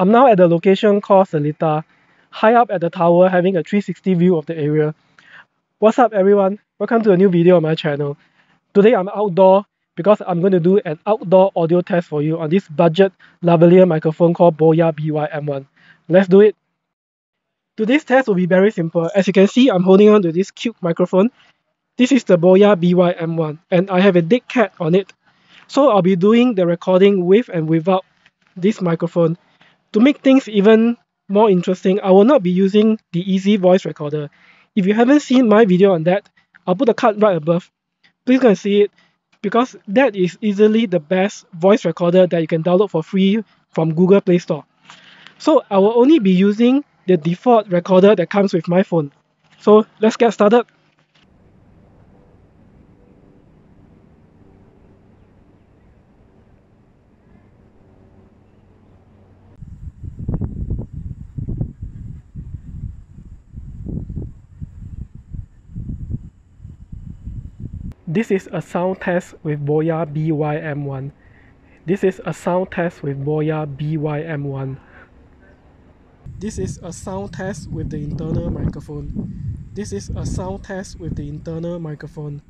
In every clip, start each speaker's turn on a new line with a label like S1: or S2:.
S1: I'm now at the location called Seletar, high up at the tower having a 360 view of the area. What's up everyone? Welcome to a new video on my channel. Today I'm outdoor because I'm going to do an outdoor audio test for you on this budget lavalier microphone called Boya By M1. Let's do it! Today's test will be very simple. As you can see, I'm holding on to this cute microphone. This is the Boya By M1 and I have a dead cat on it. So I'll be doing the recording with and without this microphone. To make things even more interesting, I will not be using the easy voice recorder. If you haven't seen my video on that, I'll put a card right above. Please go and see it because that is easily the best voice recorder that you can download for free from Google Play Store. So I will only be using the default recorder that comes with my phone. So let's get started. This is a sound test with Boya By M1. This is a sound test with Boya By M1. This is a sound test with the internal microphone. This is a sound test with the internal microphone.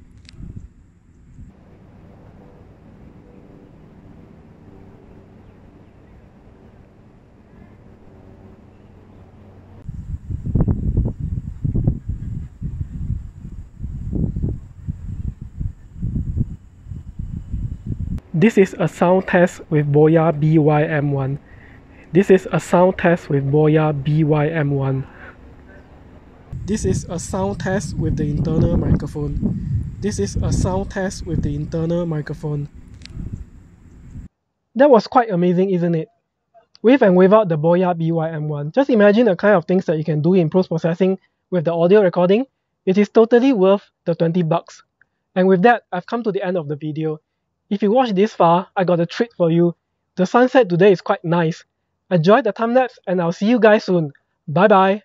S1: This is a sound test with Boya By M1. This is a sound test with Boya By M1. This is a sound test with the internal microphone. This is a sound test with the internal microphone. That was quite amazing, isn't it? With and without the Boya By M1. Just imagine the kind of things that you can do in post-processing with the audio recording. It is totally worth the 20 bucks. And with that, I've come to the end of the video. If you watched this far, I got a treat for you. The sunset today is quite nice. Enjoy the time lapse and I'll see you guys soon. Bye bye.